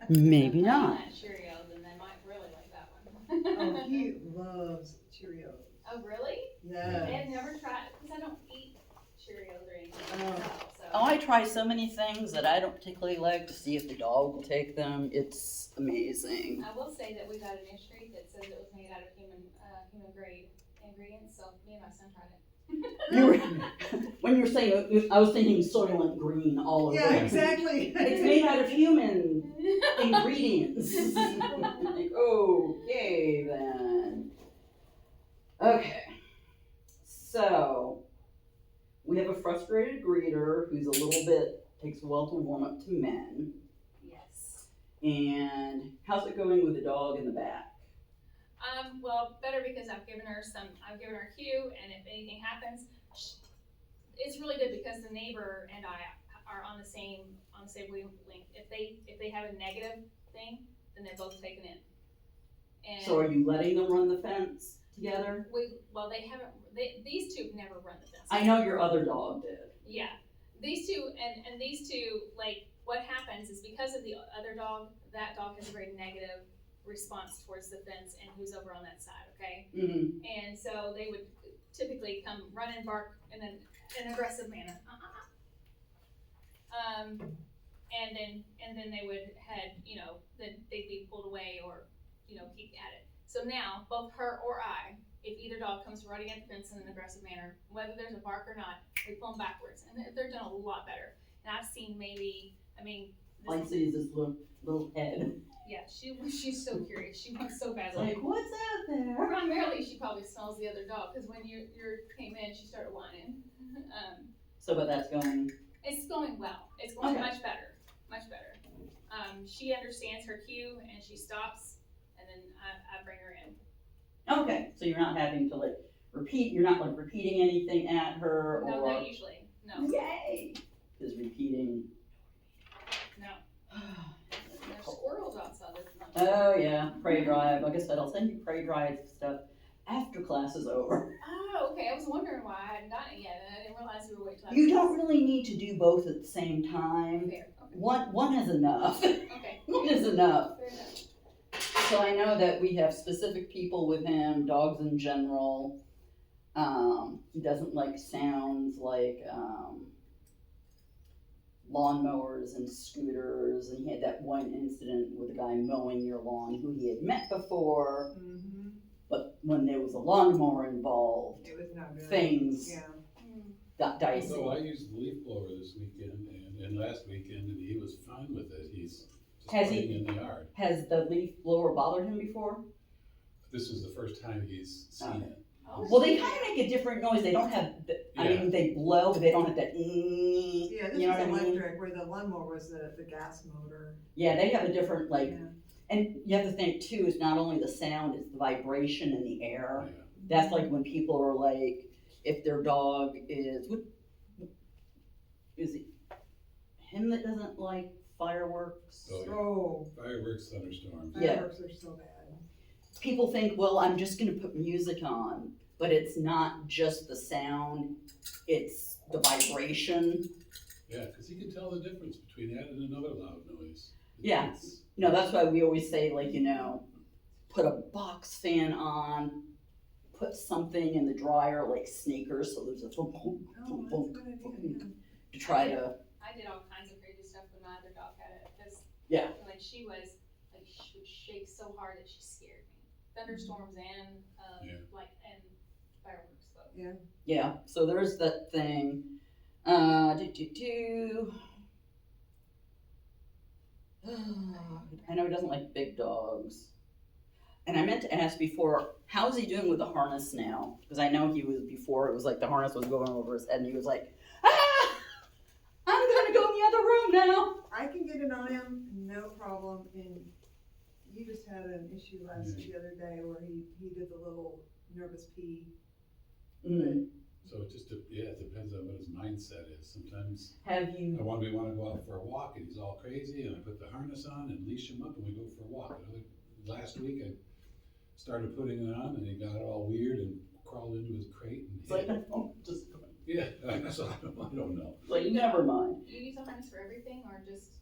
Maybe not. Cheerios, and they might really like that Oh, one. he loves Cheerios. Oh, really? Yes. I had never tried, because I don't eat Cheerios or anything Oh. myself, so. Oh, I try so many things that I don't particularly like to see if the dog will take them. It's amazing. I will say that we got an treat that says it was made out of human grade ingredients, so me and my son tried it. You were, when you were saying, I was thinking Soylent Green all over Yeah, it. exactly. It's made out of human ingredients. Like, okay then. Okay. So, we have a frustrated greeter who's a little bit, takes a while to warm up to men. Yes. And how's it going with the dog in the back? Well, better because I've given her a cue, and if anything happens, it's really good because the neighbor and I are on the same wavelength. If they have a negative thing, then they're both taken in. And So are you letting them run the fence together? these two never run the fence. I know your other dog did. Yeah, these two and these two, like, what happens is because of the other dog, that dog has a very negative response towards the fence and who's over on that side, okay? Mm-hmm. And so they would typically come run and bark in an aggressive manner. And then they would head, then they'd be pulled away or, keep at it. So now, both her or I, if either dog comes running at the fence in an aggressive manner, whether there's a bark or not, we pull them backwards. And they're doing a lot better. And I've seen Lacey's this little head. yeah, she's so curious. She wants so badly. Like, what's out there? Primarily, she probably smells the other dog because when you came in, she started whining. But that's going. It's going well. It's going Okay. much better, much better. She understands her cue and she stops, and then I bring her in. Okay, so you're not having to repeat. You're not repeating anything at her, No, or. not usually. No. Yay! Is repeating. No. There's squirrels outside. Oh yeah, prey drive. Like I said, I'll send you prey drive stuff after class is over. Oh, okay. I was wondering why I hadn't gotten it yet, and I didn't realize we were waiting till You don't really need to do both at the same time. Fair. Okay. One is enough. Okay. One is enough. Fair enough. So I know that we have specific people with him, dogs in general. He doesn't like sounds like lawnmowers and scooters, and he had that one incident with a guy mowing your lawn who he had met before, Mm-hmm. but when there was a lawnmower involved, It was not good. things Yeah. got dicey. So I used the leaf blower this weekend and last weekend, and he was fine with it. He's just Has he- playing in the yard. Has the leaf blower bothered him before? This is the first time he's seen it. Oh, Well, they kind of make a different noise. They don't have, I Yeah. mean, they blow, but they don't have that, Yeah, this you know was what I mean? electric, where the lawnmower was the gas motor. Yeah, they have a different, Yeah. and you have to think too, it's not only the sound, it's the vibration in the air. Yeah. That's like when people are like, if their dog is it him that doesn't like fireworks? Oh, yeah. Oh, Fireworks, thunderstorms. Yeah. fireworks are so bad. People think, well, I'm just gonna put music on, but it's not just the sound, it's the vibration. Yeah, because he can tell the difference between that and another loud noise. Yeah. It's- That's why we always say, put a box fan on, put something in the dryer like sneakers, so there's a boom, boom, Oh, boom, that's a boom, good idea, boom, to try to, I did all kinds of crazy stuff when my other dog had it, because Yeah. she would shake so hard that she scared me. Thunderstorms and Yeah. and fireworks. So. yeah, so there's that thing. I know he doesn't like big dogs. And I meant to ask before, how's he doing with the harness now? Because I know he was before, it was like the harness was going over his head and he was like, I'm gonna go in the other room now. I can get it on him, no problem, and he just had an issue the other day where he did the little nervous pee. Mm. So it just, it depends on what his mindset is. Sometimes Have you, we want to go out for a walk and he's all crazy and I put the harness on and leash him up and we go for a walk. Last week I started putting it on and he got all weird and crawled into his crate and it's like, hid. oh, just, Yeah, so I don't know. like, never mind. Do you use a harness for everything or just?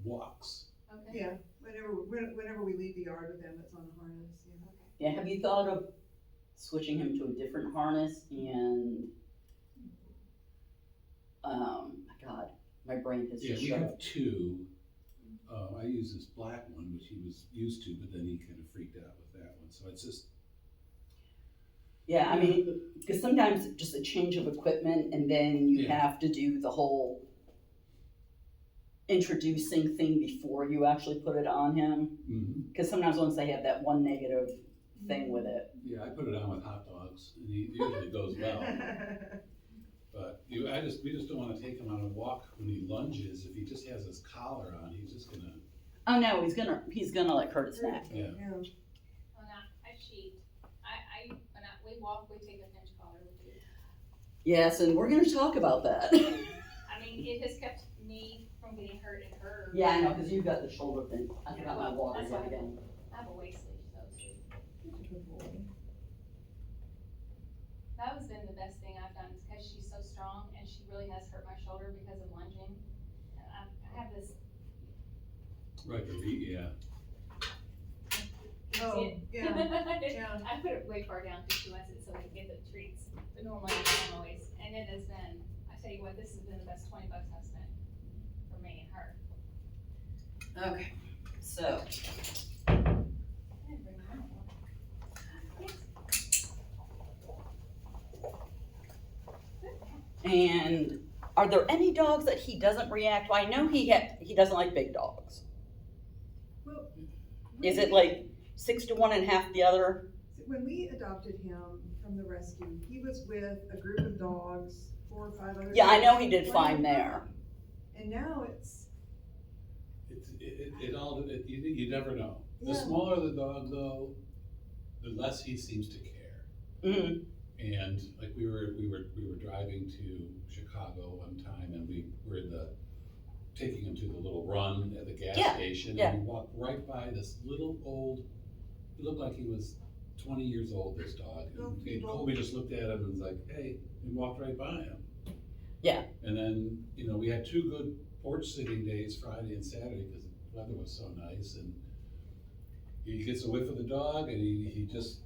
Walks. Okay. Yeah, whenever we leave the yard with him, it's on a harness, yeah. Yeah, have you thought of switching him to a different harness and, God, my brain has Yeah, just we shut have up. two. I use this black one, which he was used to, but then he kind of freaked out with that one, so it's just, Yeah, I mean, because sometimes just a change of equipment and then you Yeah. have to do the whole introducing thing before you actually put it on him. mhm. Because sometimes once they have that one negative thing with it. Yeah, I put it on with hot dogs, and he usually goes well. But we just don't wanna take him on a walk when he lunges. If he just has his collar on, he's just gonna, Oh no, he's gonna like hurt his neck. yeah. Yeah. Well, now, I cheat. When we walk, we take a pinch collar with you. Yes, and we're gonna talk about that. I mean, it has kept me from getting hurt and her. Yeah, I know, because you've got the shoulder thing. I forgot my water That's yet why again. I have a waist leash though too. Good boy. That has been the best thing I've done, because she's so strong and she really has hurt my shoulder because of lunging. And I have this, Right, the yeah. you Oh, see it? yeah, yeah. I put it way far down because she wants it so we can get the treats, but normally I don't always. And it has been, I tell you what, this has been the best $20 I've spent for me and her. Okay, so, I didn't bring mine along. and are there any dogs that he doesn't react? Well, I know he doesn't like big dogs. Well, Is it like 6 to 1 and half the other? when we adopted him from the rescue, he was with a group of dogs, 4 or 5 other. Yeah, I know dogs, he did fine there. And now it's, You never know. The Yeah. smaller the dog though, the less he seems to care. Mm, And like we were driving to Chicago one time, and we were taking him to the little run at the gas Yeah, station, yeah. and we walked right by this little old, he looked like he was 20 years old, this dog. Oh, And people. Colby just looked at him and was like, hey, and walked right by him. Yeah. And then, we had 2 good porch sitting days, Friday and Saturday, because the weather was so nice, and he gets a whiff of the dog, and he just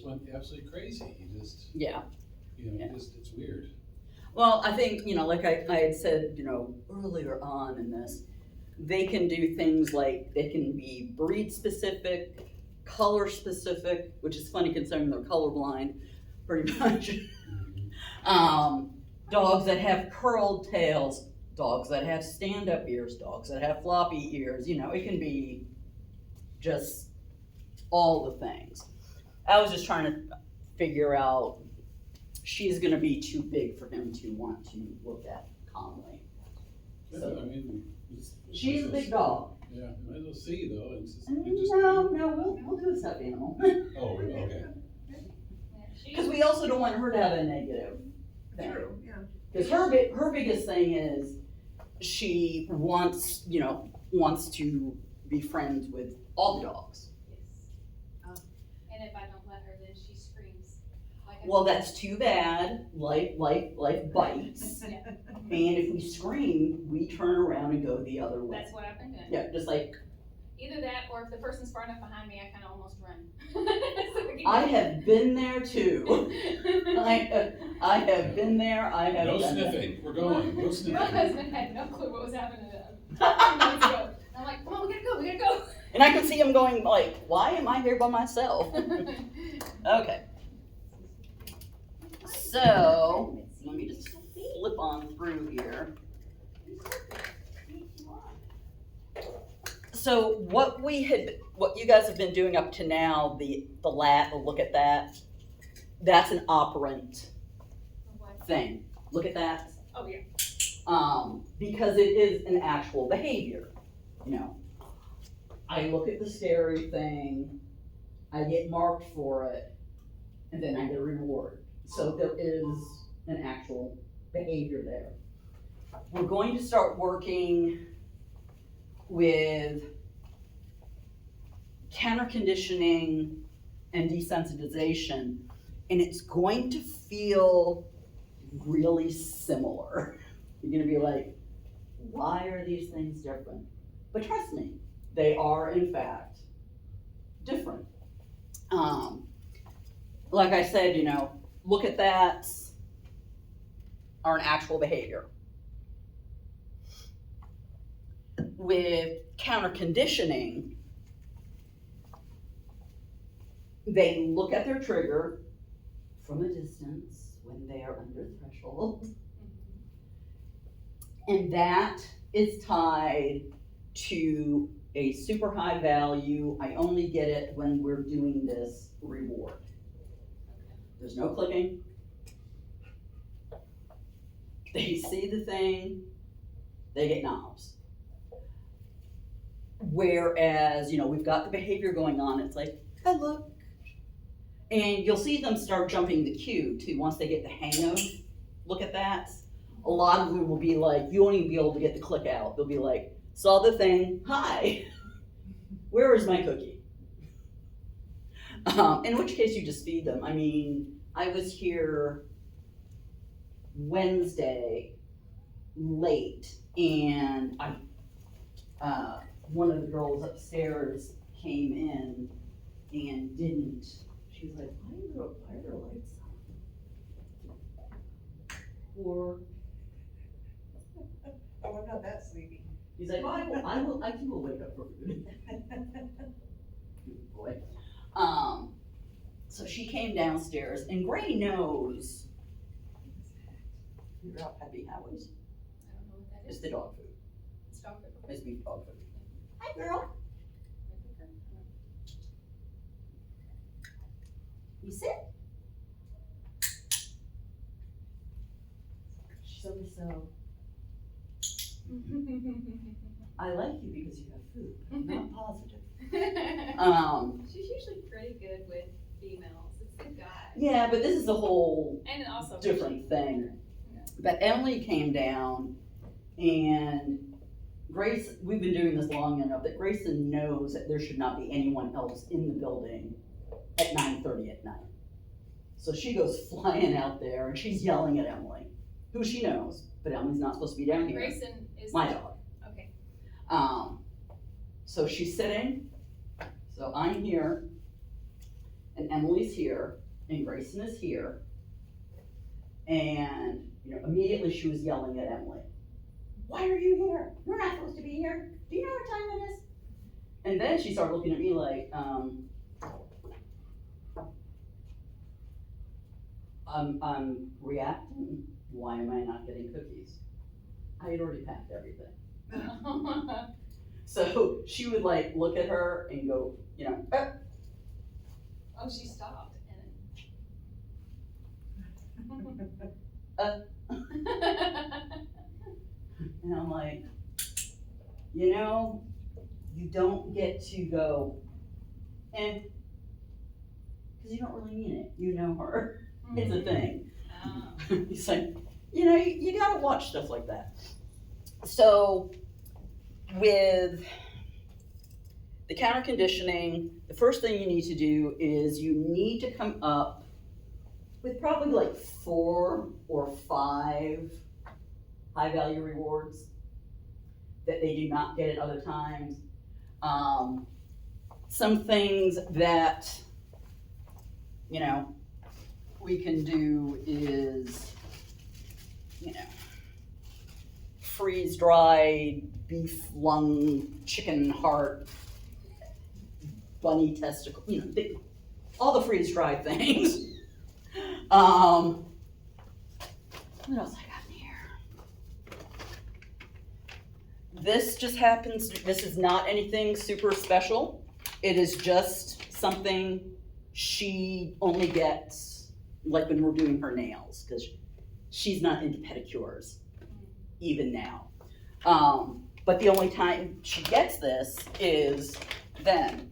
went absolutely crazy. He just, yeah. Yeah. It's weird. Well, I think, like I had said, earlier on in this, they can do things like they can be breed specific, color specific, which is funny considering they're colorblind, pretty much. Dogs that have curled tails, dogs that have stand-up ears, dogs that have floppy ears, it can be just all the things. I was just trying to figure out, she's gonna be too big for him to want to look at calmly. So- She's a big dog. Yeah, might as well see though. It's just, No, we'll do a stuffed animal. Oh, okay. Yeah, Because we also don't want her to have a negative thing. true, yeah. Because her biggest thing is she wants to be friends with all the dogs. Yes. And if I don't let her, then she screams. Like a- Well, that's too bad. Life bites. Yeah, And if we scream, we turn around and go the other way. that's what I've been doing. Yeah, just like Either that, or if the person's far enough behind me, I kind of almost run. I have been there too. I have been there. I have No done that. sniffing. We're going. No My sniffing. husband had no clue what was happening to them. 2 minutes ago. And I'm like, come on, we gotta go. And I can see him going like, why am I here by myself? Okay. So, let me just flip on through here. So what you guys have been doing up to now, the look at that, that's an operant What? thing. Look at that. Oh, yeah. Because it is an actual behavior, I look at the scary thing, I get marked for it, and then I get a reward. So there is an actual behavior there. We're going to start working with counter conditioning and desensitization, and it's going to feel really similar. You're gonna be like, why are these things different? But trust me, they are in fact different. Like I said, look at that, are an actual behavior. With counter conditioning, they look at their trigger from a distance when they are under threshold, and that is tied to a super high value. I only get it when we're doing this reward. There's no clicking. They see the thing, they get knobs. Whereas, we've got the behavior going on, it's like, hey, look. And you'll see them start jumping the queue too, once they get the hang of, look at that. A lot of them will be like, you won't even be able to get the click out. They'll be like, saw the thing, hi, where is my cookie? In which case you just feed them. I mean, I was here Wednesday late, and one of the girls upstairs came in and didn't. She was like, why are there lights on? Or Oh, I'm not that sleepy. he's like, I will wake up for food. Good boy. So she came downstairs, and Gray knows. Figure out Peppy Howie's. I don't know what that It's is. the dog food. It's dog food. It's beef dog food. Hi, girl. You sit. So I like you because you have food. I'm not positive. She's usually pretty good with females. It's the guys. Yeah, but this is a whole And also different thing. Yeah. But Emily came down, and Grace, we've been doing this long enough that Grayson knows that there should not be anyone else in the building at 9:30 at night. So she goes flying out there, and she's yelling at Emily, who she knows, but Emily's not supposed to be down here. Grayson is My dog. Okay. So she's sitting, so I'm here, and Emily's here, and Grayson is here, and, immediately she was yelling at Emily. Why are you here? You're not supposed to be here. Do you know what time it is? And then she started looking at me like, I'm reacting. Why am I not getting cookies? I had already packed everything. So she would look at her and go, Oh, she stopped and I'm like, you don't get to go, because you don't really mean it. You know her. It's a thing. He's like, you gotta watch stuff like that. So with the counter conditioning, the first thing you need to do is you need to come up with probably 4 or 5 high value rewards that they do not get at other times. Some things that, we can do is, freeze-dried beef lung, chicken heart, bunny testicle, all the freeze-dried things. What else I got in here? This just happens, this is not anything super special. It is just something she only gets when we're doing her nails, because she's not into pedicures, even now. But the only time she gets this is then.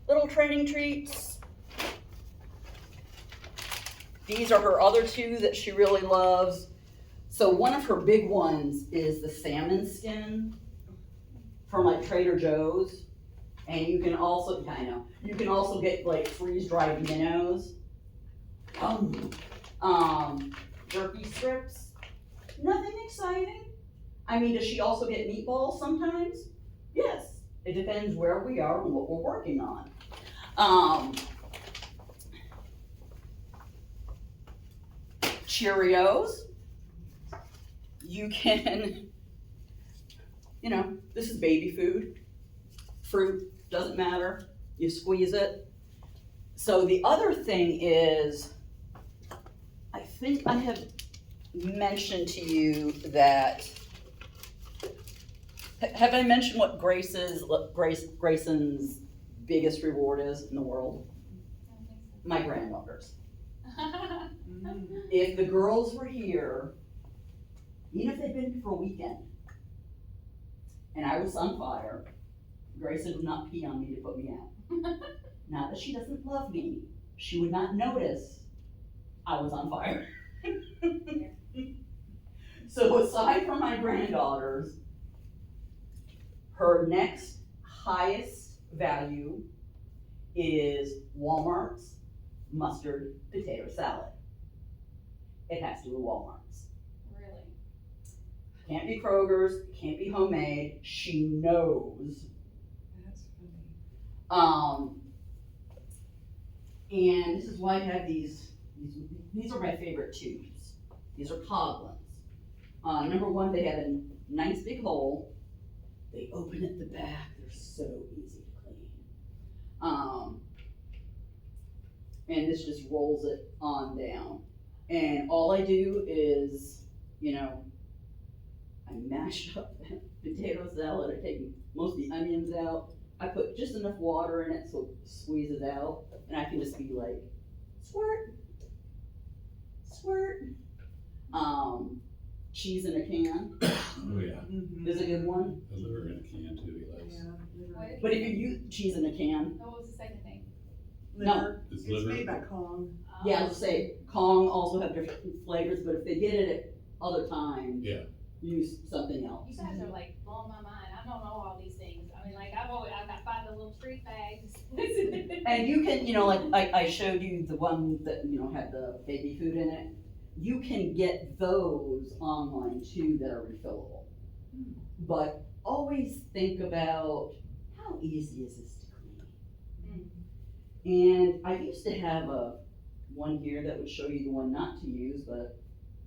Little training treats. These are her other 2 that she really loves. So one of her big ones is the salmon skin from Trader Joe's. And you can also, you can also get freeze-dried minnows. Jerky strips. Nothing exciting. I mean, does she also get meatballs sometimes? Yes, it depends where we are and what we're working on. Cheerios, you can, you know, this is baby food. Fruit, doesn't matter, you squeeze it. So the other thing is, I think I have mentioned to you that, have I mentioned what Grayson's biggest reward is in the world? My granddaughters. If the girls were here, even if they'd been for a weekend, and I was on fire, Grayson would not pee on me to put me out. Not that she doesn't love me, she would not notice I was on fire. So aside from my granddaughters, her next highest value is Walmart's mustard potato salad. It has to be Walmart's. Really? Can't be Kroger's, can't be homemade. She knows. That's funny. And this is why I have these are my favorite tubes. These are Coglins. Number one, they have a nice big hole. They open at the back, they're so easy to clean. And this just rolls it on down. And all I do is, you know, I mash up potato salad, I take most of the onions out, I put just enough water in it so it squeezes out, and I can just be like, squirt, squirt. Cheese in a can Oh, yeah. is a good one. The liver in a can too, he likes. Yeah. What? But if you use cheese in a can, What was the second thing? No. Liver, It's it's liver. made by Kong. yeah, let's say Kong also have different flavors, but if they did it at other times, Yeah. use something else. You guys are like blowing my mind. I don't know all these things. I mean, like I've got 5 little treat bags. And you can, you know, like I showed you the one that, you know, had the baby food in it. You can get those online too that are refillable. But always think about how easy is this to clean? And I used to have one here that would show you the one not to use, but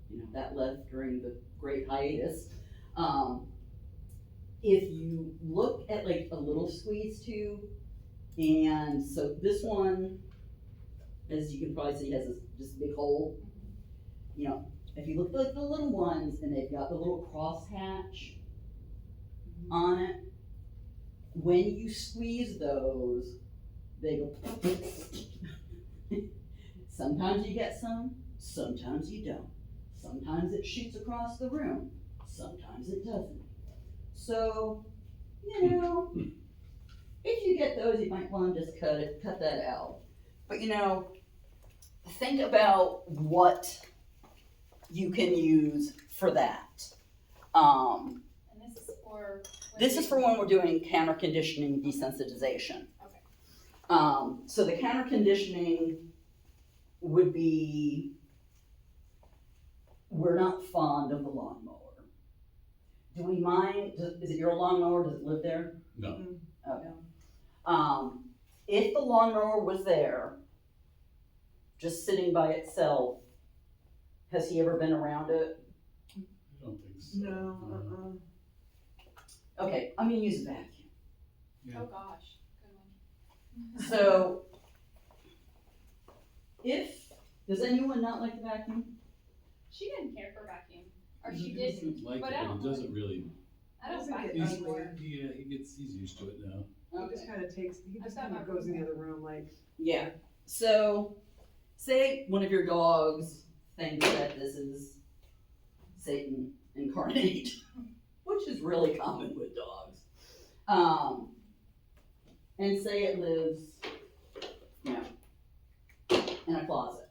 you know, that left during the great hiatus. If you look at like a little squeeze tube, and so this one, as you can probably see, has this big hole. You know, if you look at the little ones and they've got the little crosshatch on it, when you squeeze those, they go. Sometimes you get some, sometimes you don't. Sometimes it shoots across the room, sometimes it doesn't. So, you know, if you get those, you might want to just cut that out. But you know, think about what you can use for that. And this is for. This is for when we're doing counter conditioning desensitization. Okay. So the counter conditioning would be, we're not fond of the lawnmower. Do we mind, is it your lawnmower, does it live there? No. Okay. If the lawnmower was there, just sitting by itself, has he ever been around it? I don't think so. No, Okay, I'm gonna use a vacuum. Yeah. Oh gosh, good one. So, does anyone not like the vacuum? She didn't care for vacuum, or she He did. doesn't like but it, I but don't he doesn't really, I don't Doesn't vacuum get he's, anymore. he's used to it now. He just kinda takes, he just got kinda my goes in the room. other room like, Yeah, so, say one of your dogs thinks that this is Satan incarnate, which is really common with dogs. And say it lives, you know, in a closet.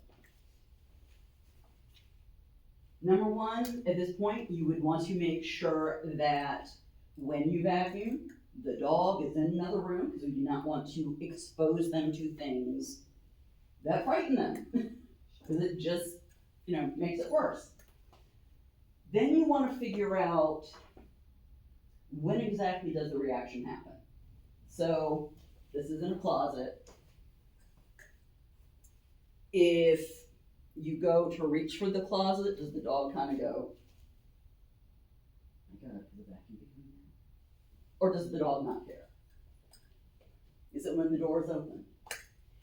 Number one, at this point, you would want to make sure that when you vacuum, the dog is in another room, because you do not want to expose them to things that frighten them, because it just, you know, makes it worse. Then you want to figure out when exactly does the reaction happen? So, this is in a closet. If you go to reach for the closet, does the dog kind of go, I gotta put the vacuum behind me? Or does the dog not care? Is it when the door's open?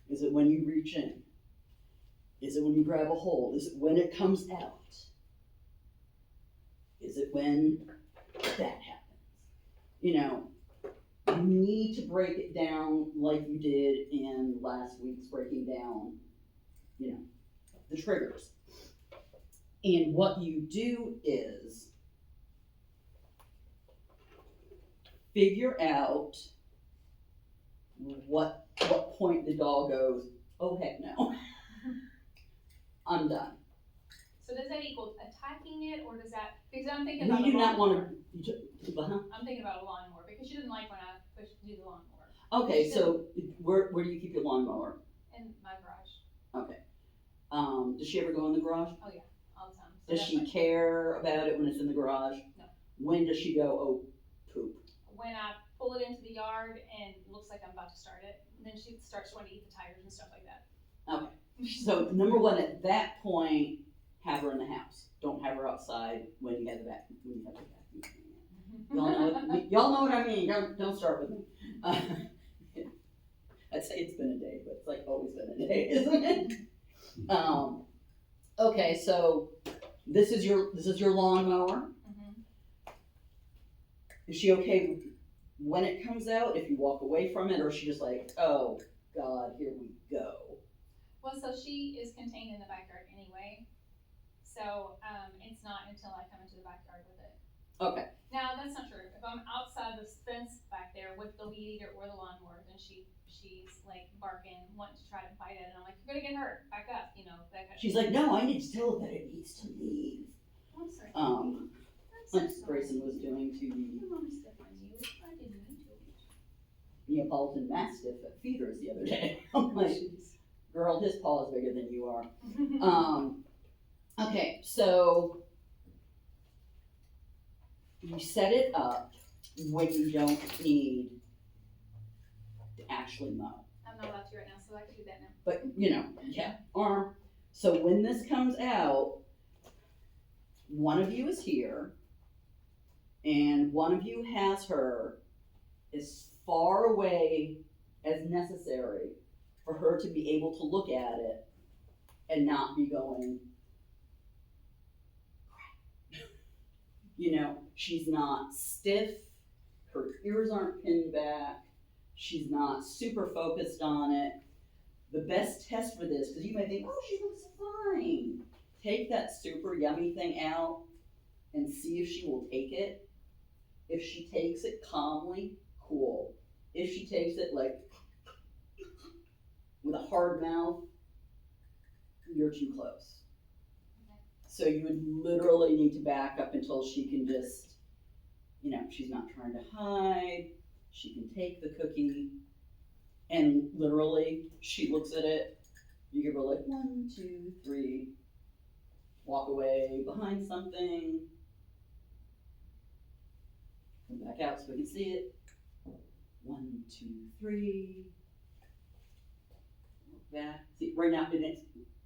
Is it when you reach in? Is it when you grab a hold? Is it when it comes out? Is it when that happens? You know, you need to break it down like you did in last week's breaking down, you know, the triggers. And what you do is figure out what point the dog goes, oh heck no, I'm done. So does that equal attacking it, or does that, because I'm thinking about We a do not lawnmower. wanna, I'm thinking about a lawnmower, because she didn't like when I pushed to do the lawnmower okay, so where do you keep your lawnmower? in my garage, Okay. Does she ever go in the garage? all the time. So Does that's she like, care about it when it's in the garage? No. When does she go, oh, poop? when I pull it into the yard and it looks like I'm about to start it, then she starts wanting to eat the tires and stuff like that. Okay. So number one, at that point, have her in the house. Don't have her outside when you have the vacuum. When you have the vacuum. Y'all know what I mean. Don't start with me. I'd say it's been a day, but it's like always been a day, isn't it? Okay, so this is your lawnmower. Mhm. Is she okay when it comes out? If you walk away from it, or is she just like, oh God, here we go? Well, so she is contained in the backyard anyway, so, it's not until I come into the backyard with it. Okay. Now, that's not true. If I'm outside the fence back there with the weed eater or the lawnmower, then she's like barking, wanting to try to bite it, and I'm like, you're gonna get hurt, back up, you know, that kind of She's thing. like, no, I need to tell it that it needs to leave. I'm sorry. Um, I'm so like sorry. Grayson was doing to My mom stepped on you. I didn't mean to. the Neapolitan Mastiff at Feeders the other day. I'm like, girl, his paw is bigger than you are. Okay, so you set it up when you don't need to actually mow. I'm not allowed to right now, so I can do that now. But, you know, yeah, arm. So when this comes out, one of you is here, and one of you has her as far away as necessary for her to be able to look at it and not be going, you know, she's not stiff, her ears aren't pinned back, she's not super focused on it. The best test for this, because you may think, oh, she looks fine. Take that super yummy thing out and see if she will take it. If she takes it calmly, cool. If she takes it like with a hard mouth, you're too close. Okay. So you would literally need to back up until she can just, you know, she's not trying to hide, she can take the cookie, and literally, she looks at it, you give her like 1, 2, 3, walk away behind something, come back out so we can see it, 1, 2, 3, look back, see, right now,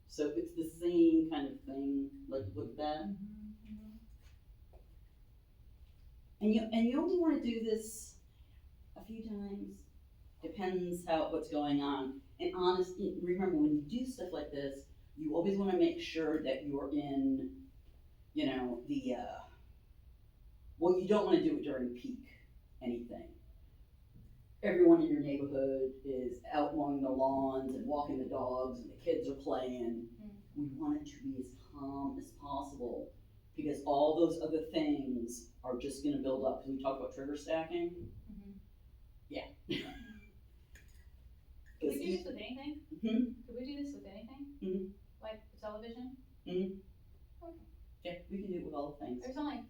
so it's the same kind of thing, like, look at that. And you only wanna do this a few times, depends what's going on. And honestly, remember, when you do stuff like this, you always wanna make sure that you're in, you know, well, you don't wanna do it during peak anything. Everyone in your neighborhood is out mowing their lawns and walking the dogs and the kids are playing. We want it to be as calm as possible, because all those other things are just gonna build up, because we talked about trigger stacking. Yeah. Could we do this with anything? Mhm. Could we do this with anything? Mhm. Like television? Mhm. Okay. Yeah, we can do it with all the things. There's only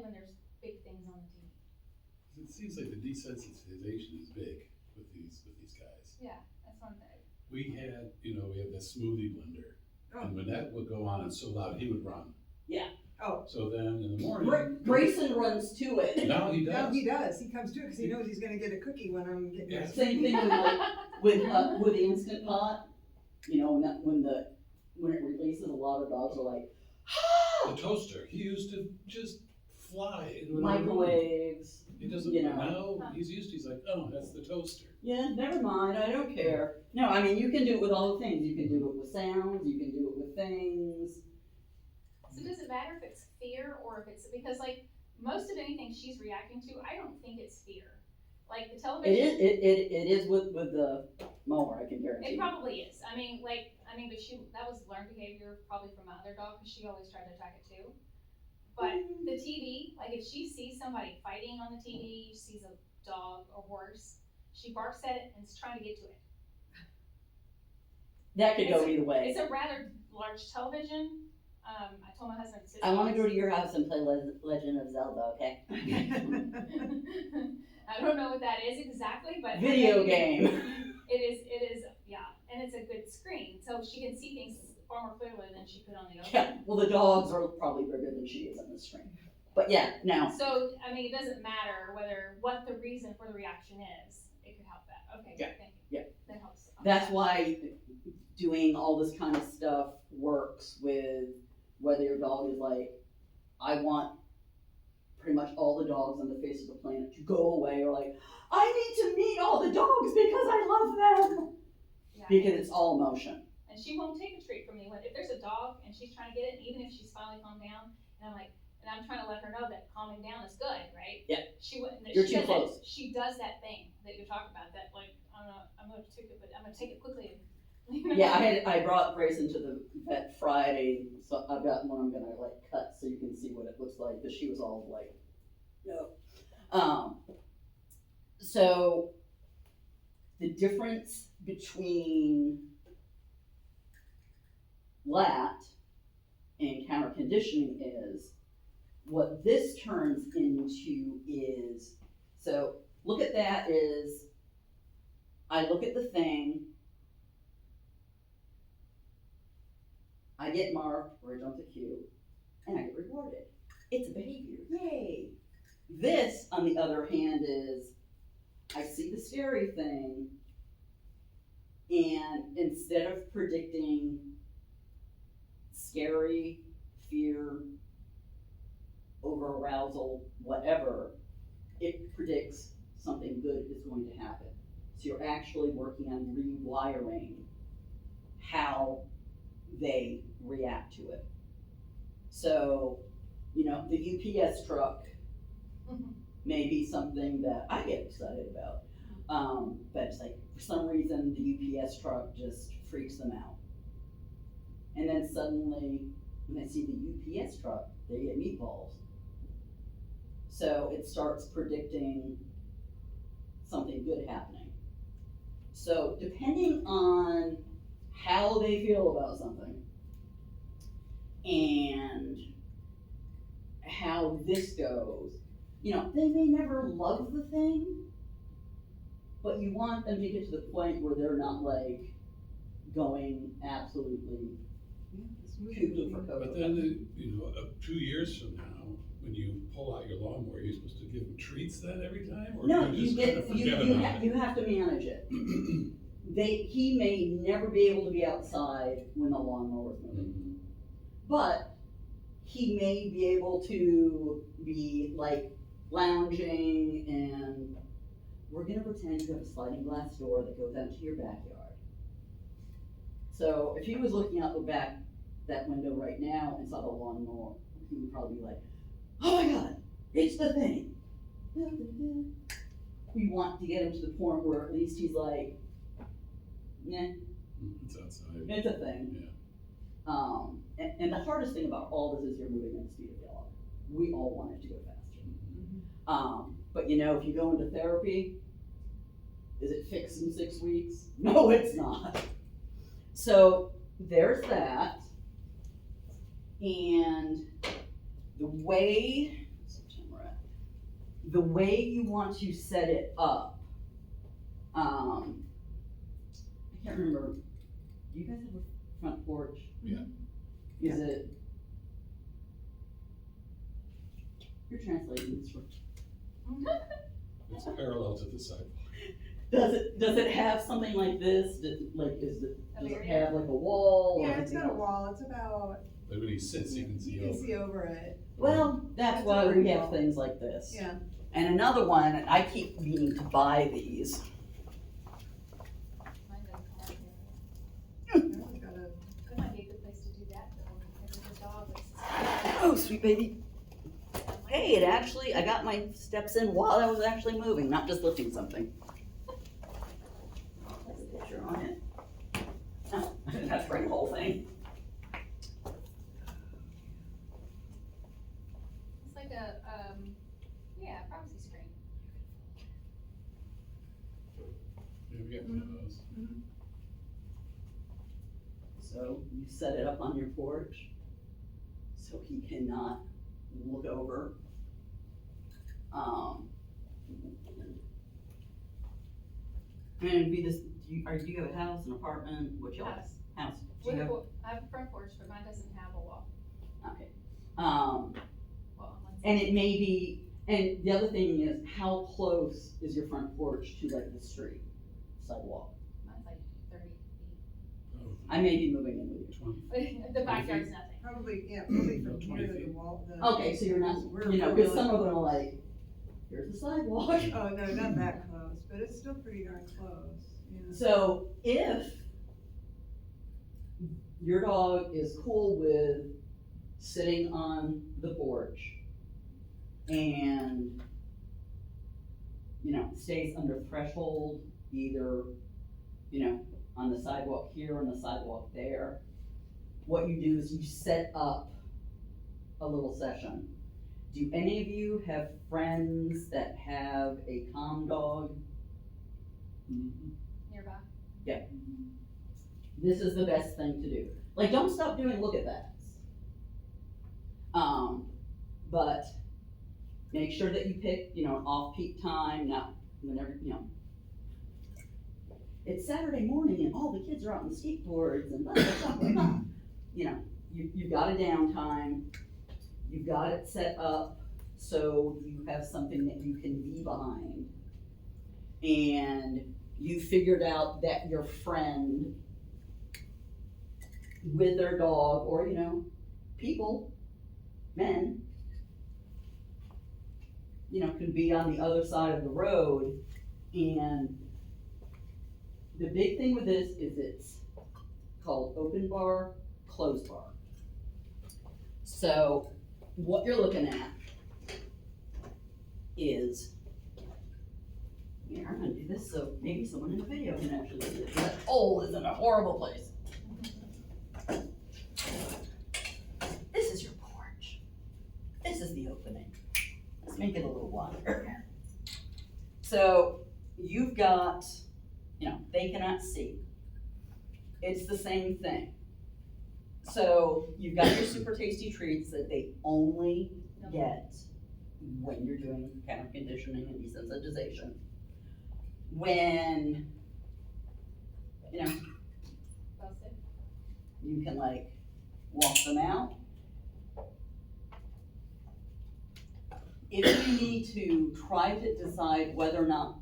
when there's big things on the TV. It seems like the desensitization is big with these guys. Yeah, that's one thing. We had the smoothie blender, Oh. and when that would go on and so loud, he would run. Oh. So then in the morning. Grayson runs to it. Now he No, does. he does, he comes to it, cause he knows he's gonna get a cookie when I'm getting. Yeah. Same thing with the Instant Pot, you know, when it releases, a lot of dogs are like, The toaster, he used to just fly into an microwaves. He doesn't, you know. now he's like, oh, that's the toaster. Yeah, never mind, I don't care. No, I mean, you can do it with all the things. You can do it with sounds, you can do it with things. So does it matter if it's fear or if it's, because like, most of anything she's reacting to, I don't think it's fear. Like the It television. it is with the mower, I can guarantee. It probably is. I mean, but that was learned behavior probably from my other dog, because she always tried to attack it too. But the TV, like if she sees somebody fighting on the TV, sees a dog or horse, she barks at it and is trying to get to it. That could go either way. It's a rather large television. I told my husband. I wanna go to your house and play Legend of Zelda, okay? I don't know what that is exactly, but. Video game. It is, yeah, and it's a good screen, so she can see things far more clearly than she could on the other. Yeah, well, the dogs are probably bigger than she is on the screen. But yeah, now, So, I mean, it doesn't matter what the reason for the reaction is, it could help that, okay, Yeah, thank you. yeah. That helps. that's why doing all this kind of stuff works with whether your dog is like, I want pretty much all the dogs on the face of the planet to go away, or like, I need to meet all the dogs because I love them. Yeah. Because it's all emotion. And she won't take a treat from me, if there's a dog and she's trying to get it, and even if she's finally calmed down, and I'm trying to let her know that calming down is good, right? Yeah. She wouldn't. You're she too does close. She does that thing that you're talking about, that like, I'm gonna take it, but I'm gonna take it quickly. You know? Yeah, I brought Grayson to the vet Friday, so I've got one I'm gonna like cut so you can see what it looks like, but she was all like, no. So the difference between lat and counter conditioning is, what this turns into is, so look at that is, I look at the thing, I get marked or I jump the queue, and I get rewarded. It's a behavior, yay. This, on the other hand, is, I see the scary thing, and instead of predicting scary, fear, over arousal, whatever, it predicts something good is going to happen. So you're actually working on rewiring how they react to it. So, you know, the UPS truck may be something that I get excited about. But it's like, for some reason, the UPS truck just freaks them out. And then suddenly, when they see the UPS truck, they get meatballs. So it starts predicting something good happening. So depending on how they feel about something and how this goes, you know, they may never love the thing, but you want them to get to the point where they're not like going absolutely cuckoo for cocoa. But then, 2 years from now, when you pull out your lawnmower, you're supposed to give them treats then every time? Or No, you you just kind get, of forget about it? you have to manage it. He may never be able to be outside when the lawnmower's moving. Mhm. But he may be able to be like lounging, and we're gonna pretend you have a sliding glass door that goes out to your backyard. So if he was looking out the back, that window right now and saw the lawnmower, he would probably be like, oh my God, it's the thing. We want to get him to the point where at least he's like, nah, It's outside. it's a thing. Yeah. And the hardest thing about all this is you're moving at the speed of the dog. We all want it to go faster. Mhm. But you know, if you go into therapy, is it fixed in 6 weeks? No, it's not. So there's that. And the way you want to set it up, I can't remember, do you guys have a front porch? Yeah. Is it, You're translating this word. It's parallel to the sidewalk. Does it have something like this? Does it have like a wall? or Yeah, it's anything got a else? wall, it's about, Like when he sits, you can see you can over. see over it, Well, that's It's why a we brick have wall. things like this. yeah. And another one, and I keep meaning to buy these. Mine doesn't come out here. It's got a, That might be a good place to do that, though, if there's a dog that's. Oh, sweet baby. Hey, it actually, I got my steps in while I was actually moving, not just lifting something. That's a picture on it. Oh, I didn't have to bring the whole thing. It's like a, yeah, privacy screen. Yeah, we got one of those. So you set it up on your porch, so he cannot look over. And it'd be this, do you have a house, an apartment, what you have? House. House. Do you With a have, I have a front porch, but mine doesn't have a wall. okay. Well, on one And side. it may be, and the other thing is, how close is your front porch to like the street sidewalk? Mine's like 30 Oh, I may be moving in with you. 20. feet. The backyard's nothing. probably, yeah, probably About from 20 here to the feet. wall. Okay, so you're not, We're you know, because really- some of them are like, here's the sidewalk. Oh, no, not that close, but it's still pretty darn close, yeah. So if your dog is cool with sitting on the porch and, you know, stays under threshold, either, you know, on the sidewalk here, on the sidewalk there, what you do is you set up a little session. Do any of you have friends that have a calm dog? Nearby. This is the best thing to do. Like, don't stop doing look at that. But make sure that you pick, you know, an off-peak time, not whenever, you know. It's Saturday morning and all the kids are out on the skateboards and blah, blah, blah, blah, blah. You know, you've got a downtime, you've got it set up so you have something that you can be behind. And you figured out that your friend with their dog, or, you know, people, men, you know, could be on the other side of the road. And the big thing with this is it's called open bar, closed bar. So what you're looking at is, here, I'm gonna do this so maybe someone in the video can actually see it. That hole is in a horrible place. This is your porch. This is the opening. Let's make it a little wider. So you've got, you know, they cannot see. It's the same thing. So you've got your super tasty treats that they only get when you're doing kennel conditioning and desensitization. When, you know, That's it. you can like walk them out. If you need to try to decide whether or not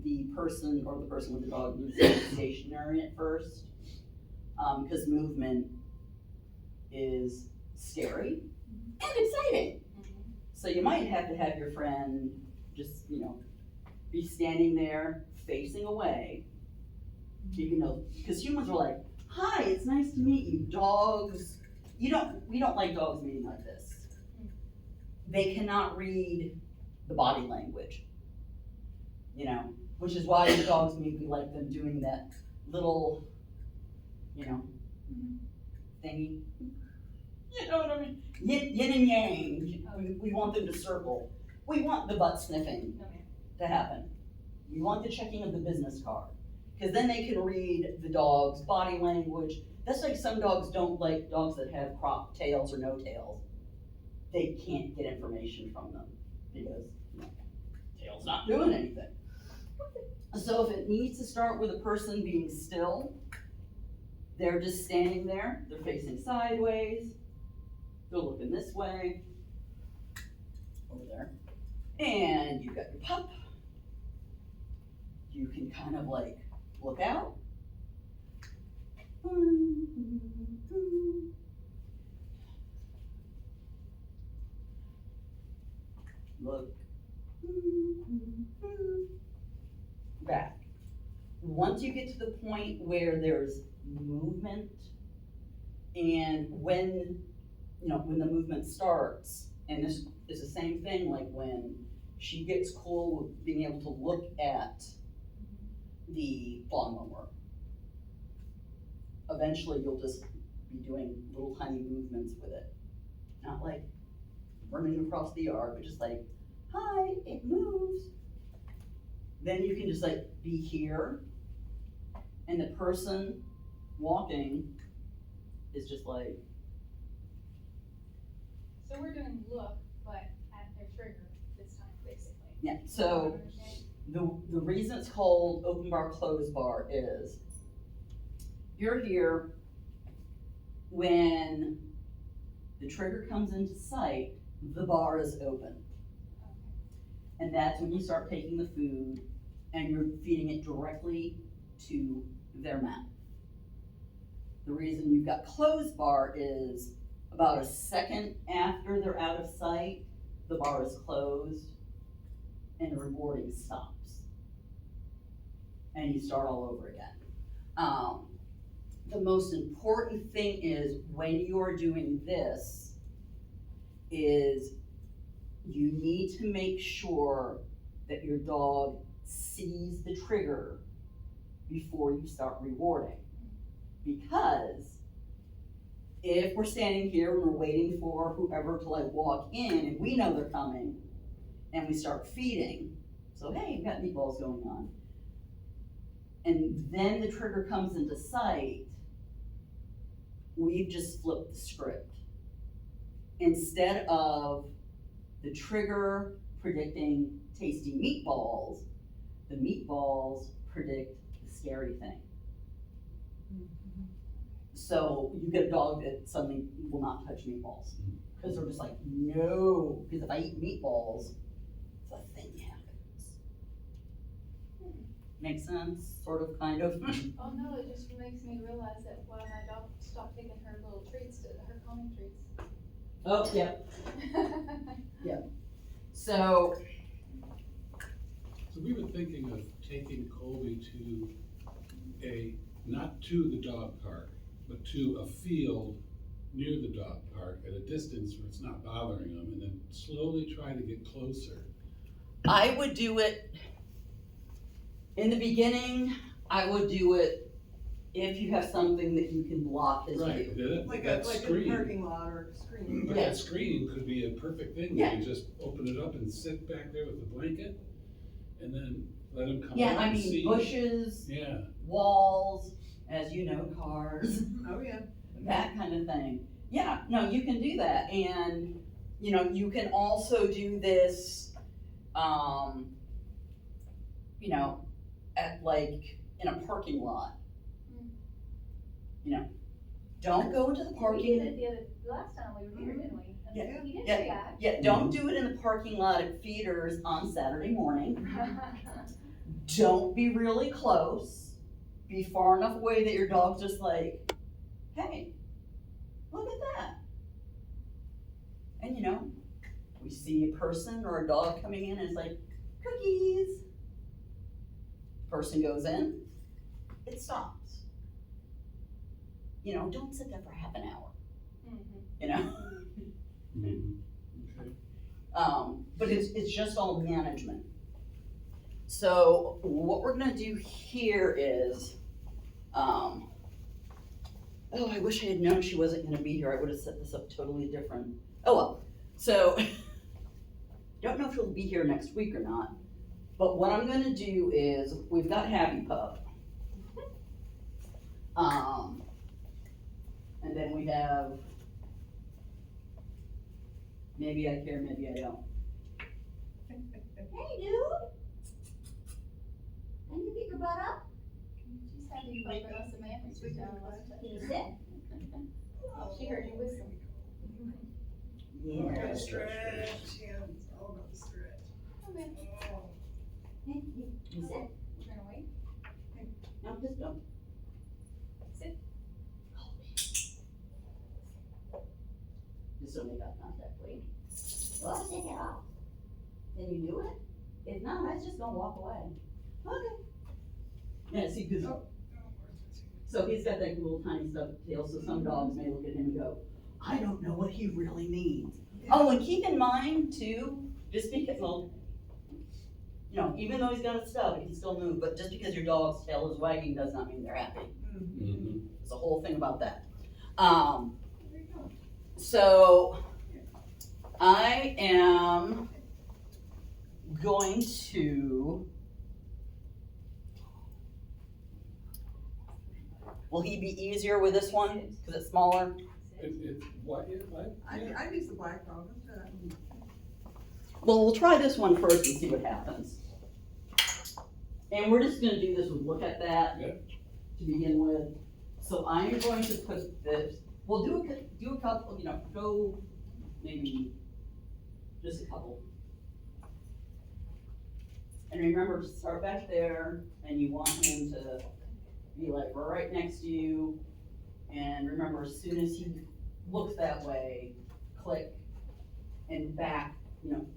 the person or the person with the dog needs to be stationary at first, because movement is scary and exciting. So you might have to have your friend just, you know, be standing there facing away. You know, because humans are like, hi, it's nice to meet you. Dogs, we don't like dogs meeting like this. They cannot read the body language, you know, which is why the dogs maybe like them doing that little, you know, thingy. You know what I mean? Yin and yang. We want them to circle. We want the butt sniffing Okay. to happen. We want the checking of the business card. Because then they can read the dog's body language. That's like some dogs don't like dogs that have cropped tails or no tails. They can't get information from them because, you know, tail's not doing anything. So if it needs to start with a person being still, they're just standing there, they're facing sideways, they're looking this way. over there. And you've got your pup. You can kind of like look out. Look back. Once you get to the point where there's movement, and when the movement starts, and this is the same thing, like when she gets cool with being able to look at the lawnmower. Eventually, you'll just be doing little tiny movements with it. Not like running across the yard, but just like, hi, it moves. Then you can just like be here, and the person walking is just like, So we're doing look, but at their trigger this time, basically. yeah, so the reason it's called open bar, closed bar is you're here when the trigger comes into sight, the bar is open. And that's when you start taking the food and you're feeding it directly to their mouth. The reason you've got closed bar is about a second after they're out of sight, the bar is closed and the rewarding stops. And you start all over again. The most important thing is when you're doing this is you need to make sure that your dog sees the trigger before you start rewarding. Because if we're standing here and we're waiting for whoever to like walk in and we know they're coming and we start feeding, so hey, you've got meatballs going on, and then the trigger comes into sight, we've just flipped the script. Instead of the trigger predicting tasty meatballs, the meatballs predict the scary thing. So you get a dog that suddenly will not touch meatballs because they're just like, no, because if I eat meatballs, the thing happens. Make sense? Sort of, kind of. Oh no, it just makes me realize that why my dog stopped taking her little treats, her calming treats. Oh, yeah. So So we were thinking of taking Colby to not to the dog park, but to a field near the dog park at a distance where it's not bothering them, and then slowly try to get closer. I would do it, in the beginning, I would do it if you have something that you can block his Right, view. Like that a screen. parking lot or a screen. But Yeah. that screen could be a perfect thing, Yeah. you just open it up and sit back there with the blanket, and then let him come Yeah, out I and mean, see. bushes, Yeah, walls, as you know, cars, Oh, yeah. that kind of thing. Yeah, no, you can do that, and, you can also do this, at like, in a parking lot. Don't go into the We did parking. it the last time we were here, didn't we? And Yeah. he didn't Yeah. react. Yeah, don't do it in the parking lot at feeders on Saturday morning. Don't be really close. Be far enough away that your dog's just like, hey, look at that. And we see a person or a dog coming in and it's like, cookies. Person goes in, it stops. Don't sit there for half an hour, Mhm. okay. But it's just all management. So what we're gonna do here is, I wish I had known she wasn't gonna be here. I would have set this up totally different. Oh well, so, don't know if she'll be here next week or not, but what I'm gonna do is, we've got Happy Pup. And then we have, maybe I care, maybe I don't. Hey, dude. Can you get your butt up? She's happy you wake us a man and sit down and watch Can you that. sit? Oh, she heard you whistle. Yeah. Stretch, yeah, all Come in. You sit. We're gonna wait. No, just go. Sit. Just don't make eye contact, wait. Well, I'll take it off. Can you do it? If not, I was just gonna walk away. Okay. Yeah, see, cause, so he's got that little tiny stubbed tail, so some dogs may look at him and go, I don't know what he really means. Oh, and keep in mind too, just because, well, you know, even though he's got a stub, he can still move, but just because your dog's tail is wagging does not mean they're happy. Mm-hmm. There's a whole thing about that. There you go. So I am going to. Will he be easier with this one because it's smaller? What, what? Yeah. I use the black dog. Well, we'll try this one first and see what happens. And we're just gonna do this with look at that Yeah. to begin with. So I'm going to put this. We'll do a couple. You know, go maybe just a couple. And remember to start back there, and you want him to be like right next to you. And remember, as soon as he looks that way, click and back, you know.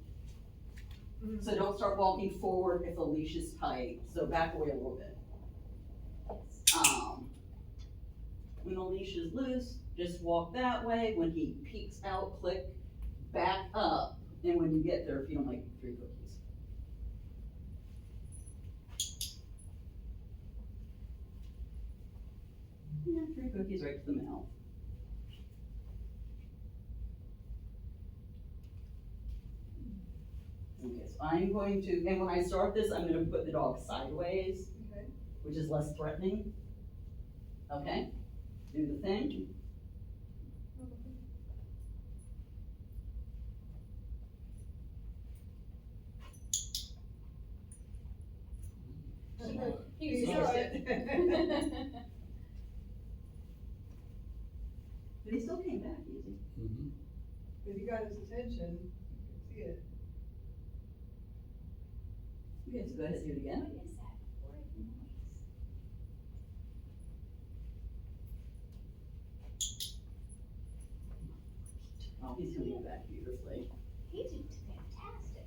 So don't start walking forward if the leash is tight, so back away a little bit. When the leash is loose, just walk that way. When he peeks out, click back up. And when you get there, feed him like 3 cookies. Yeah, 3 cookies right to the mouth. Okay, so I'm going to, and when I start this, I'm gonna put the dog sideways, Okay. which is less threatening. Okay, do the thing. He was Yeah. used to it. But he still came back easy. Mm-hmm. If you got his attention, you can see it. Okay, so go ahead and do it again. What is that horrid noise? Oh, he's coming back beautifully. He did fantastic.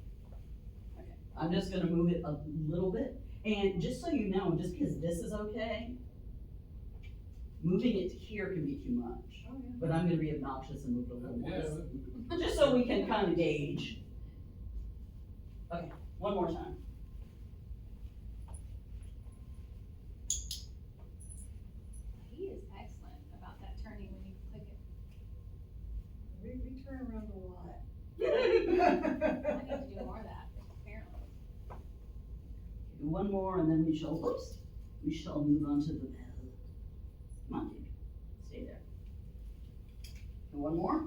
Okay, I'm just gonna move it a little bit, and just so you know, just because this is okay, moving it to here can be too much. Oh, yeah. But I'm gonna be obnoxious and move it a little more. Yeah. Just so we can kind of gauge. Okay, one more time. He is excellent about that turning when you click it. We turn around a lot. I need to do more of that, apparently. Do one more and then we shall, we shall move on to the bell. Come on, dude, stay there. And one more?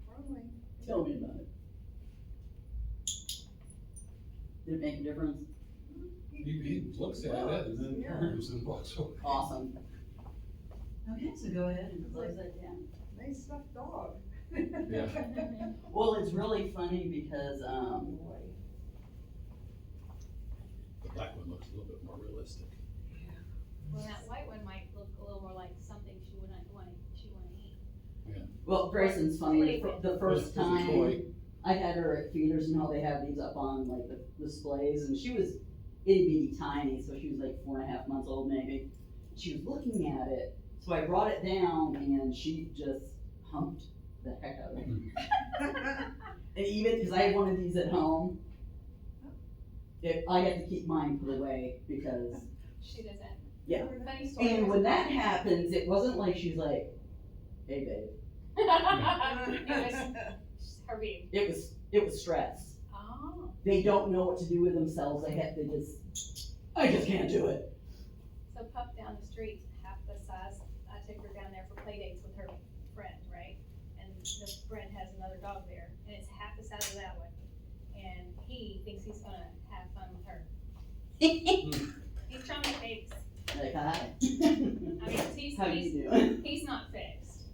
Probably. Tell me about it. Did it make a difference? He looks at it and then Yeah. turns and walks away. Awesome. Okay, so go ahead and close that down. Nice stuffed dog. Yeah. Well, it's really funny because, Boy. The black one looks a little bit more realistic. Well, that white one might look a little more like something she wouldn't eat. well, Grayson's funny, the first It's a time toy. I had her at feeders, you know, they have these up on like the displays, and she was itty bitty tiny, so she was like 4.5 months old maybe. She was looking at it, so I brought it down and she just humped the heck out of it. And even, cause I had one of these at home, I had to keep mine put away because, She doesn't. Yeah. Funny story. and when that happens, it wasn't like she's like, hey babe, It was her being. it was stress. Oh. They don't know what to do with themselves, I just can't do it. So Pup down the street, half the size, I took her down there for play dates with her friend, right? And the friend has another dog there, and it's half the size of that one. And he thinks he's gonna have fun with her. He's trying to face. Like, hi. I mean, 'cause How you doing? he's not fixed.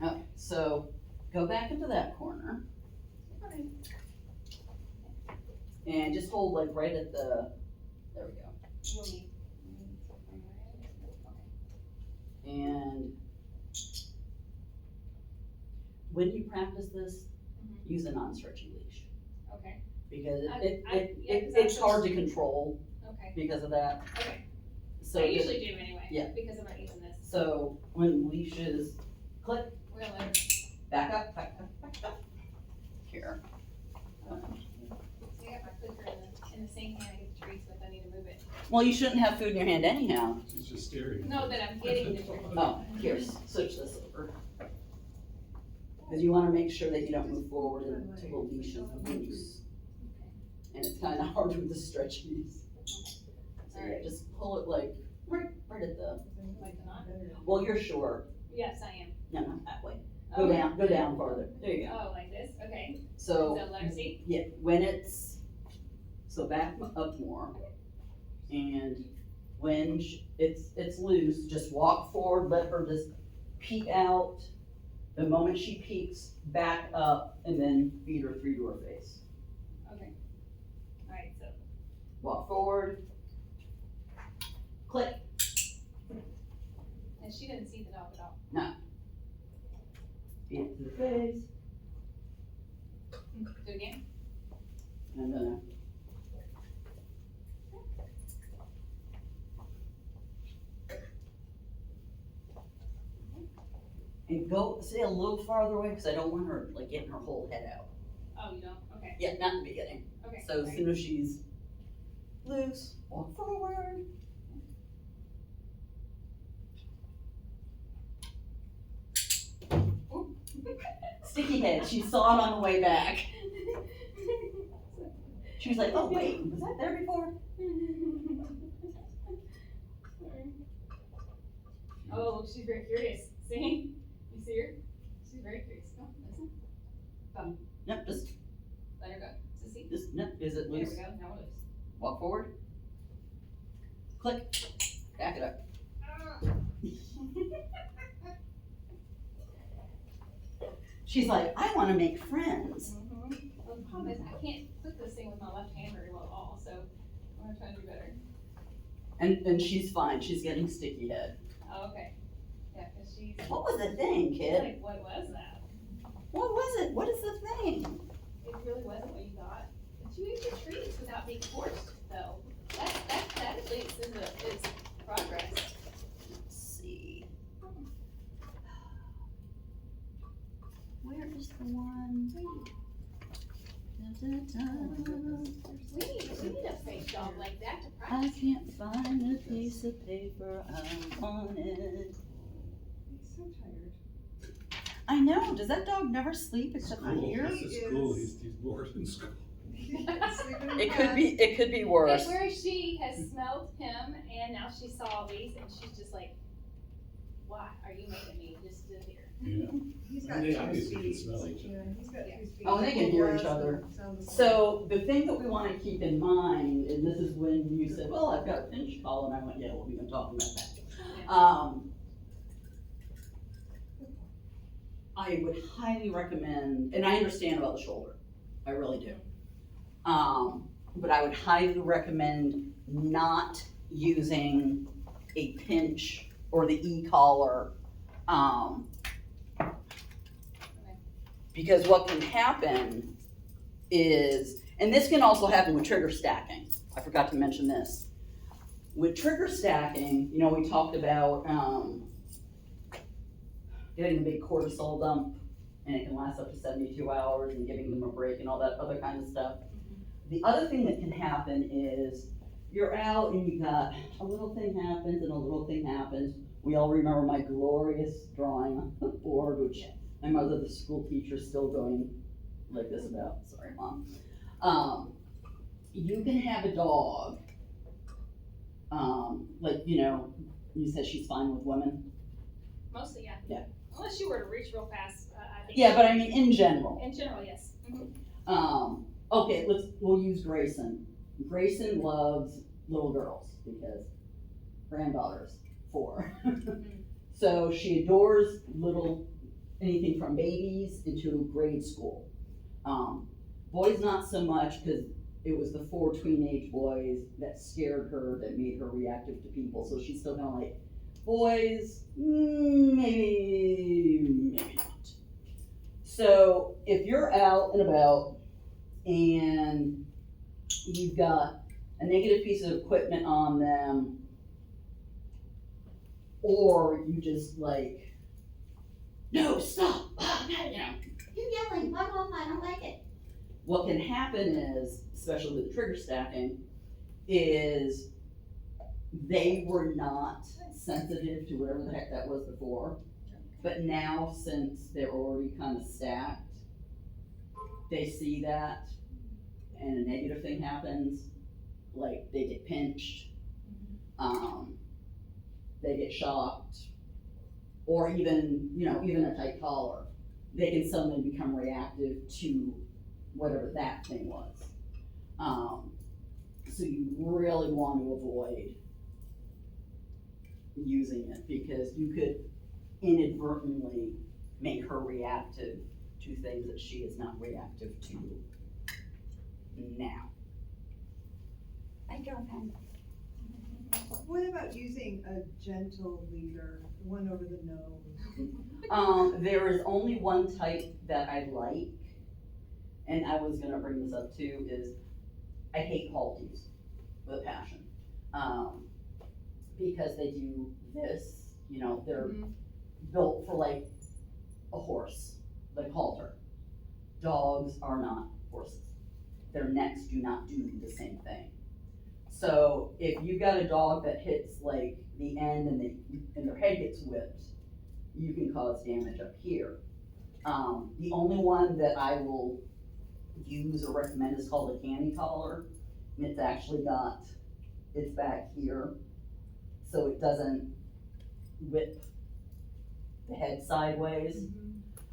Okay, so go back into that corner Okay. and just hold like right at the, there we go. We'll need- And when you practice this, Mhm. use a non-stretchy leash. Okay, Because I- it, I- it, yeah, it, 'cause it's that's hard to what's- control okay, because of that. okay. So, I just- usually do anyway. Yeah. Because I'm not using this. so when leashes click, We're gonna let her, back up, back up, back up. Here. I got my clicker in the same hand I get the treats with, I need to move it. Well, you shouldn't have food in your hand anyhow. She's just staring. No, that I'm getting the treats. Oh, here, switch this over. Because you wanna make sure that you don't move forward until the leash is loose. And it's kinda hard with the stretchies. So yeah, just pull it like, right at the, Like the knot? well, you're short. Yes, I am. No, not that way. Go Okay. down, go down farther. There you go. Oh, like this, okay. So, So let her see. yeah, when it's, so back up more. And when it's loose, just walk forward, let her just peek out. The moment she peeks, back up, and then feed her through to her face. Okay. Alright, so, Walk forward. Click. and she doesn't see the dog at all. Feed it to the face. Do it again. And then. And go, say a little farther away, because I don't want her like getting her whole head out. Oh, you don't? Okay, Yeah, not in the beginning. okay. So as right. soon as she's loose, walk forward. Ooh. Sticky head, she saw it on the way back. She was like, oh wait, was that there before? Oh, she's very curious. See? You see her? She's very curious. Oh, listen. Yep, just, Let her go. So see? yep, is it There loose? we go. Now we're loose. Walk forward. Click, back it up. She's like, I wanna make friends. Mhm. Well, the problem is I can't click this thing with my left hand very well at all, so I'm gonna try to do better. And she's fine, she's getting sticky head. Oh, okay. Yeah, cause she's What was the thing, kid? like, what was that? What was it? What is the thing? It really wasn't what you thought. But you ate the treats without being forced, though. That at least is progress. Let's see. Where is the one? Da, da, da. We need a fake dog like that to I practice. can't find a piece of paper, I want it. He's so tired. I know, does that dog never sleep except for School, here? this is school, he's bored in school. Sleeping in It bed. could be worse. And where she has smelled him, and now she saw all these, and she's just like, why are you making me just sit here? Yeah. He's got They two obviously can speeds. smell each Yeah, he's got Yeah. two speeds. Oh, they can hear each Both other. sound the same. So the thing that we wanna keep in mind, and this is when you said, well, I've got a pinch call, and I went, yeah, well, we've been talking about that. I would highly recommend, and I understand about the shoulder, I really do. But I would highly recommend not using a pinch or the e-collar. Because what can happen is, and this can also happen with trigger stacking, I forgot to mention this. With trigger stacking, you know, we talked about, getting a big cortisol dump, and it can last up to 72 hours, and giving them a break and all that other kind of stuff. The other thing that can happen is, you're out and you got, a little thing happens and a little thing happens. We all remember my glorious drawing on the board, which my mother, the school teacher, is still going like this about, sorry, Mom. You can have a dog, like, you know, you said she's fine with women. Mostly, yeah. Yeah. Unless you were to reach real fast, I think. Yeah, but I mean, in general. In general, yes. Mhm. Okay, we'll use Grayson. Grayson loves little girls because granddaughter's 4. So she adores little anything from babies into grade school. Boys not so much, because it was the 4 teenage boys that scared her, that made her reactive to people, so she's still kinda like, boys, maybe not. So if you're out and about and you've got a negative piece of equipment on them, or you just like, no, stop, you're yelling, blah, blah, blah, I don't like it. What can happen is, especially with trigger stacking, is they were not sensitive to whatever the heck that was before. But now, since they're already kind of stacked, they see that and a negative thing happens, like they get pinched, they get shocked, or even, even a tight collar. They can suddenly become reactive to whatever that thing was. So you really want to avoid using it, because you could inadvertently make her reactive to things that she is not reactive to now. Hi, girlfriend. What about using a gentle leader, one over the nose? There is only one type that I like, and I was gonna bring this up too, is I hate halties with a passion. Because they do this, they're built for like a horse, like halter. Dogs are not horses. Their necks do not do the same thing. So if you got a dog that hits like the end and their head gets whipped, you can cause damage up here. The only one that I will use or recommend is called a candy collar, and it's actually it's back here, so it doesn't whip the head sideways.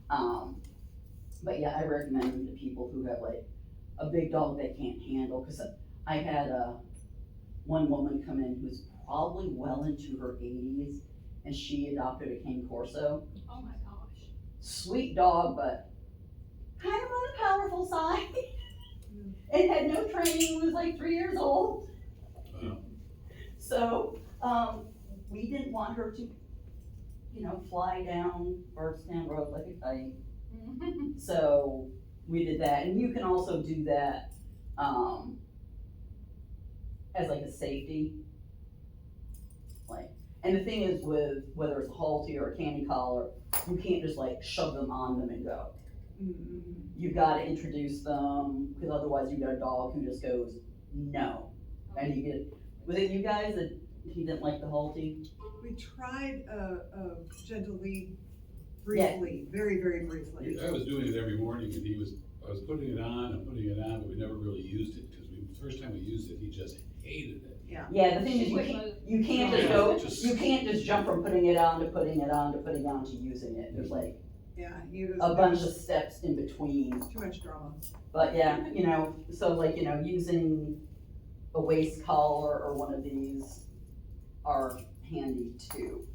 But yeah, I recommend them to people who have like a big dog they can't handle, because I had one woman come in who's probably well into her 80s, and she adopted a Cane Corso. Oh my gosh. Sweet dog, but kind of on the powerful side. And had no training, was like 3 years old. Wow. So, we didn't want her to, fly down Bardstown Road like a kite. So we did that, and you can also do that, as like a safety. And the thing is with, whether it's a halty or a candy collar, you can't just like shove them on them and go. You've gotta introduce them, because otherwise you got a dog who just goes, no. And was it you guys that he didn't like the halty? We tried a gentle lead briefly, very, very briefly. I was doing it every morning, and I was putting it on, but we never really used it, because the first time we used it, he just hated it. Yeah, the thing is, you can't just go, Just- you can't just jump from putting it on to putting it on to putting it on to using it. There's like Yeah, he was. a bunch of steps in between. Too much drama. But yeah, so like, using a waist collar or one of these are handy too.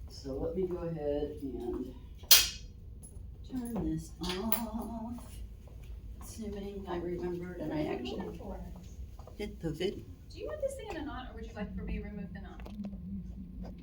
So let me go ahead and turn this off, assuming I remembered and I actually did the vid. Do you want this thing in a knot, or would you like for me to remove the knot?